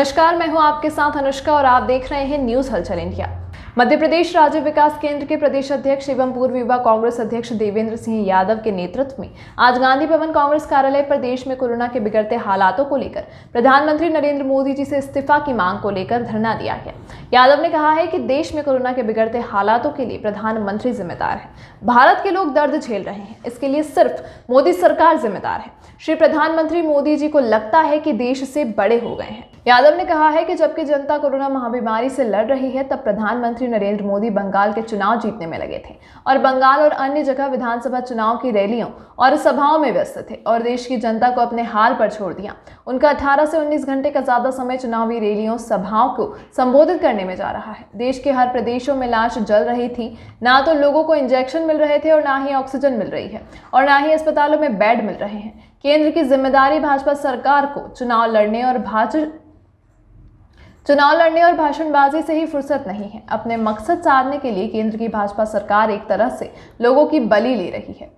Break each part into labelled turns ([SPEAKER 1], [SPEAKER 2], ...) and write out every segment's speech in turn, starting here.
[SPEAKER 1] नमस्कार, मैं हूं आपके साथ अनुष्का और आप देख रहे हैं न्यूज हलचल इंडिया। मध्य प्रदेश राज्य विकास केंद्र के प्रदेश अध्यक्ष एवं पूर्व युवा कांग्रेस अध्यक्ष देवेंद्र सिंह यादव के नेतृत्व में आज गांधी भवन कांग्रेस कार्यालय पर देश में कोरोना के बिगड़ते हालातों को लेकर प्रधानमंत्री नरेंद्र मोदी जी से इस्तीफा की मांग को लेकर धरना दिया गया। यादव ने कहा है कि देश में कोरोना के बिगड़ते हालातों के लिए प्रधानमंत्री जिम्मेदार है। भारत के लोग दर्द झेल रहे हैं, इसके लिए सिर्फ मोदी सरकार जिम्मेदार है। श्री प्रधानमंत्री मोदी जी को लगता है कि देश से बड़े हो गए हैं। यादव ने कहा है कि जबकि जनता कोरोना महामारी से लड़ रही है, तब प्रधानमंत्री नरेंद्र मोदी बंगाल के चुनाव जीतने में लगे थे और बंगाल और अन्य जगह विधानसभा चुनाव की रैलियों और सभाओं में व्यस्त थे और देश की जनता को अपने हाल पर छोड़ दिया। उनका 18 से 19 घंटे का ज्यादा समय चुनावी रैलियों सभाओं को संबोधित करने में जा रहा है। देश के हर प्रदेशों में लाश जल रही थी, ना तो लोगों को इंजेक्शन मिल रहे थे और ना ही ऑक्सीजन मिल रही है और ना ही अस्पतालों में बेड मिल रहे हैं। केंद्र की जिम्मेदारी भाजपा सरकार को चुनाव लड़ने और भाषणबाजी से ही फुर्सत नहीं है। अपने मकसद साधने के लिए केंद्र की भाजपा सरकार एक तरह से लोगों की बलि ले रही है।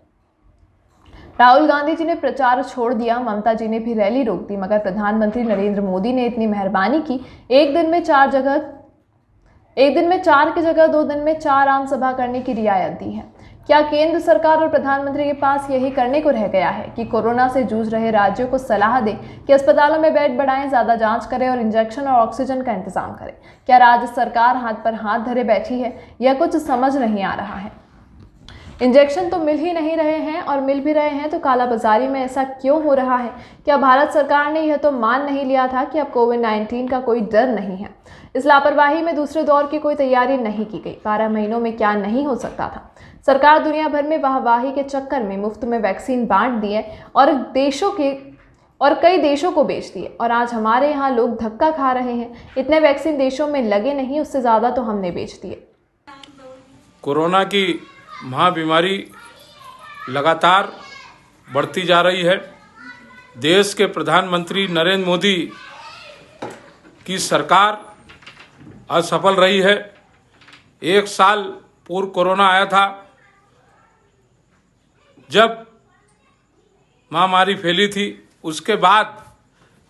[SPEAKER 1] राहुल गांधी जी ने प्रचार छोड़ दिया, ममता जी ने भी रैली रोक दी, मगर प्रधानमंत्री नरेंद्र मोदी ने इतनी मेहरबानी की, एक दिन में 4 की जगह 2 दिन में 4 आम सभा करने की रियायत दी है। क्या केंद्र सरकार और प्रधानमंत्री के पास यही करने को रह गया है कि कोरोना से जूझ रहे राज्यों को सलाह दे कि अस्पतालों में बेड बढ़ाएं, ज्यादा जांच करें और इंजेक्शन और ऑक्सीजन का इंतजाम करें? क्या राज्य सरकार हाथ पर हाथ धरे बैठी है? यह कुछ समझ नहीं आ रहा है। इंजेक्शन तो मिल ही नहीं रहे हैं और मिल भी रहे हैं तो कालाबाजारी में ऐसा क्यों हो रहा है? क्या भारत सरकार ने यह तो मान नहीं लिया था कि अब कोविड-19 का कोई डर नहीं है? इस लापरवाही में दूसरे दौर की कोई तैयारी नहीं की गई। 12 महीनों में क्या नहीं हो सकता था? सरकार दुनिया भर में वाहवाही के चक्कर में मुफ्त में वैक्सीन बांट दी है और कई देशों को बेच दिए और आज हमारे यहाँ लोग धक्का खा रहे हैं। इतने वैक्सीन देशों में लगे नहीं, उससे ज़्यादा तो हमने बेच दिए।
[SPEAKER 2] कोरोना की महाबीमारी लगातार बढ़ती जा रही है। देश के प्रधानमंत्री नरेंद्र मोदी की सरकार असफल रही है। 1 साल पूर्व कोरोना आया था, जब महामारी फैली थी। उसके बाद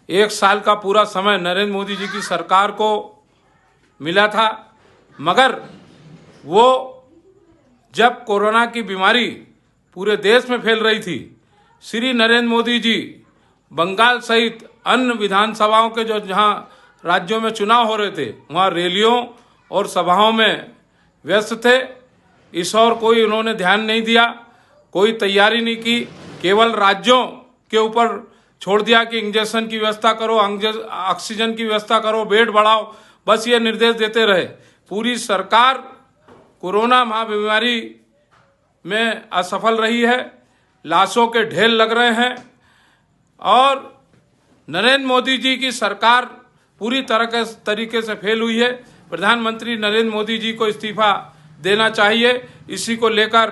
[SPEAKER 2] 1 साल का पूरा समय नरेंद्र मोदी जी की सरकार को मिला था, मगर वो जब कोरोना की बीमारी पूरे देश में फैल रही थी, श्री नरेंद्र मोदी जी बंगाल सहित अन्य विधानसभाओं के जहां राज्यों में चुनाव हो रहे थे, वहां रैलियों और सभाओं में व्यस्त थे। इस और कोई उन्होंने ध्यान नहीं दिया, कोई तैयारी नहीं की, केवल राज्यों के ऊपर छोड़ दिया कि इंजेक्शन की व्यवस्था करो, ऑक्सीजन की व्यवस्था करो, बेड बढ़ाओ, बस ये निर्देश देते रहे। पूरी सरकार कोरोना महाबीमारी में असफल रही है। लाशों के ढेर लग रहे हैं और नरेंद्र मोदी जी की सरकार पूरी तरीके से फेल हुई है। प्रधानमंत्री नरेंद्र मोदी जी को इस्तीफा देना चाहिए। इसी को लेकर